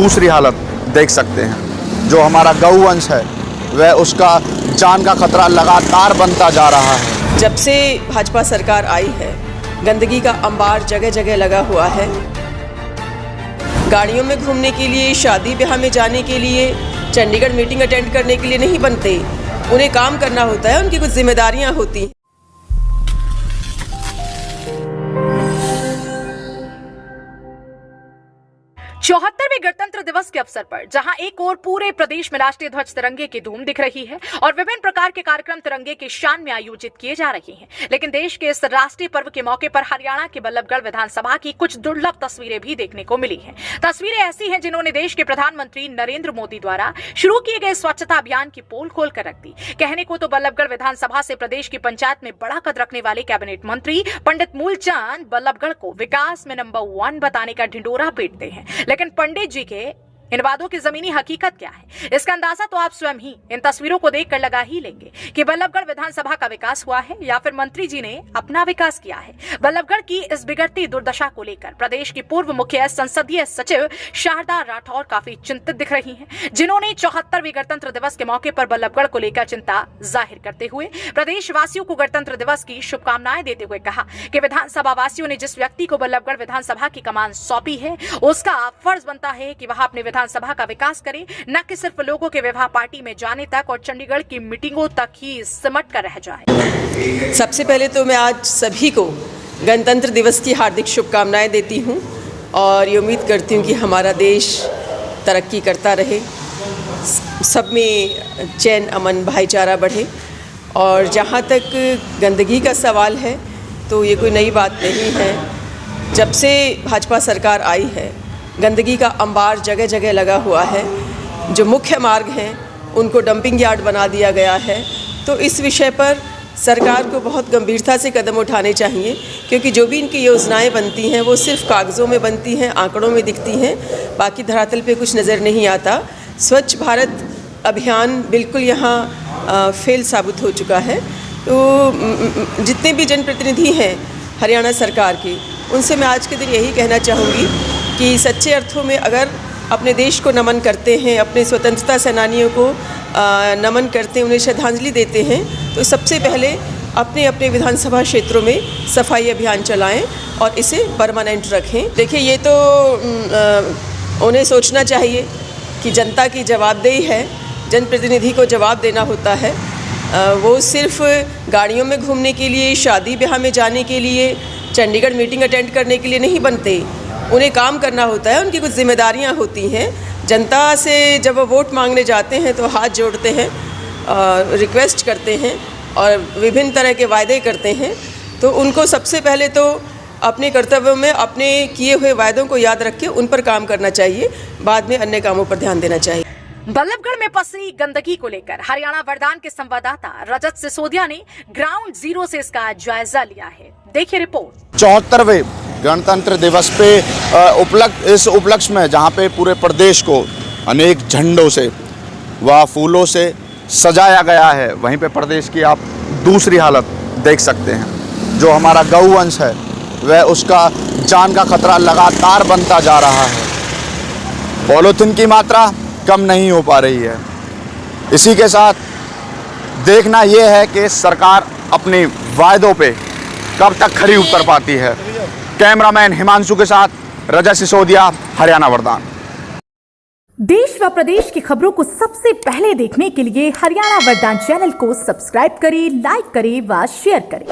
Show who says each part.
Speaker 1: दूसरी हालत देख सकते हैं। जो हमारा गौवंश है वह उसका जान का खतरा लगातार बनता जा रहा है।
Speaker 2: जब से भाजपा सरकार आई है गंदगी का अंबार जगह जगह लगा हुआ है। गाड़ियों में घूमने के लिए, शादी ब्याह में जाने के लिए, चंडीगढ़ मीटिंग अटेंड करने के लिए नहीं बनते, उन्हें काम करना होता है, उनकी कुछ जिम्मेदारियां होती हैं।
Speaker 3: 74वें गणतंत्र दिवस के अवसर पर जहां एक ओर पूरे प्रदेश में राष्ट्रीय ध्वज तिरंगे की धूम दिख रही है और विभिन्न प्रकार के कार्यक्रम तिरंगे के शान में आयोजित किए जा रहे हैं, लेकिन देश के इस राष्ट्रीय पर्व के मौके पर हरियाणा के बल्लभगढ़ विधानसभा की कुछ दुर्लभ तस्वीरें भी देखने को मिली हैं। तस्वीरें ऐसी हैं जिन्होंने देश के प्रधानमंत्री नरेंद्र मोदी द्वारा शुरू किए गए स्वच्छता अभियान की पोल खोल कर रख दी। कहने को तो बल्लभगढ़ विधानसभा से प्रदेश की पंचायत में बड़ा कद रखने वाले कैबिनेट मंत्री पंडित मूलचंद बल्लभगढ़ को विकास में नंबर 1 बताने का ढिंडोरा पीटते हैं, लेकिन पंडित जी के इन वादों की जमीनी हकीकत क्या है, इसका अंदाजा तो आप स्वयं ही इन तस्वीरों को देखकर लगा ही लेंगे कि बल्लभगढ़ विधानसभा का विकास हुआ है या फिर मंत्री जी ने अपना विकास किया है। बल्लभगढ़ की इस बिगड़ती दुर्दशा को लेकर प्रदेश की पूर्व मुख्य संसदीय सचिव शारदा राठौर काफी चिंतित दिख रही हैं, जिन्होंने 74वें गणतंत्र दिवस के मौके पर बल्लभगढ़ को लेकर चिंता जाहिर करते हुए प्रदेश वासियों को गणतंत्र दिवस की शुभकामनाएं देते हुए कहा कि विधानसभा वासियों ने जिस व्यक्ति को बल्लभगढ़ विधानसभा की कमान सौंपी है, उसका फर्ज बनता है कि वह अपने विधानसभा का विकास करे, न कि सिर्फ लोगों के विवाह पार्टी में जाने तक और चंडीगढ़ की मीटिंगों तक ही सिमट कर रह जाए।
Speaker 2: सबसे पहले तो मैं आज सभी को गणतंत्र दिवस की हार्दिक शुभकामनाएं देती हूं और ये उम्मीद करती हूं कि हमारा देश तरक्की करता रहे, सब में चैन अमन भाईचारा बढ़े। और जहां तक गंदगी का सवाल है तो ये कोई नई बात नहीं है। जब से भाजपा सरकार आई है गंदगी का अंबार जगह जगह लगा हुआ है। जो मुख्य मार्ग हैं उनको डंपिंग यार्ड बना दिया गया है। तो इस विषय पर सरकार को बहुत गंभीरता से कदम उठाने चाहिए, क्योंकि जो भी इनकी योजनाएं बनती हैं वो सिर्फ कागज़ों में बनती हैं, आंकड़ों में दिखती हैं, बाकी धरातल पे कुछ नज़र नहीं आता। स्वच्छ भारत अभियान बिल्कुल यहाँ फेल साबित हो चुका है। तो जितने भी जनप्रतिनिधि हैं हरियाणा सरकार के, उनसे मैं आज के दिन यही कहना चाहूँगी कि सच्चे अर्थों में अगर अपने देश को नमन करते हैं, अपने स्वतंत्रता सेनानियों को नमन करते हैं, उन्हें श्रद्धांजलि देते हैं, तो सबसे पहले अपने अपने विधानसभा क्षेत्रों में सफाई अभियान चलाएं और इसे परमानेंट रखें। देखिए, ये तो उन्हें सोचना चाहिए कि जनता की जवाबदेही है, जनप्रतिनिधि को जवाब देना होता है। वो सिर्फ गाड़ियों में घूमने के लिए, शादी ब्याह में जाने के लिए, चंडीगढ़ मीटिंग अटेंड करने के लिए नहीं बनते, उन्हें काम करना होता है, उनकी कुछ जिम्मेदारियां होती हैं। जनता से जब वो वोट मांगने जाते हैं तो हाथ जोड़ते हैं, रिक्वेस्ट करते हैं और विभिन्न तरह के वायदे करते हैं, तो उनको सबसे पहले तो अपने कर्तव्यों में अपने किए हुए वायदों को याद रख के उन पर काम करना चाहिए, बाद में अन्य कामों पर ध्यान देना चाहिए।
Speaker 3: बल्लभगढ़ में पसरी गंदगी को लेकर हरियाणा वरदान के संवाददाता रजत सिसोदिया ने ग्राउंड जीरो से इसका जायजा लिया है। देखिए रिपोर्ट।
Speaker 1: 74वें गणतंत्र दिवस पे इस उपलक्ष्य में जहाँ पे पूरे प्रदेश को अनेक झंडों से व फूलों से सजाया गया है, वहीं पे प्रदेश की आप दूसरी हालत देख सकते हैं। जो हमारा गौवंश है वह उसका जान का खतरा लगातार बनता जा रहा है। पॉलीथीन की मात्रा कम नहीं हो पा रही है। इसी के साथ देखना यह है कि सरकार अपने वायदों पे कब तक खरी उतर पाती है। कैमरामैन हिमांशु के साथ रजत सिसोदिया, हरियाणा वरदान।
Speaker 4: देश व प्रदेश की खबरों को सबसे पहले देखने के लिए हरियाणा वरदान चैनल को सब्सक्राइब करें, लाइक करें व शेयर करें।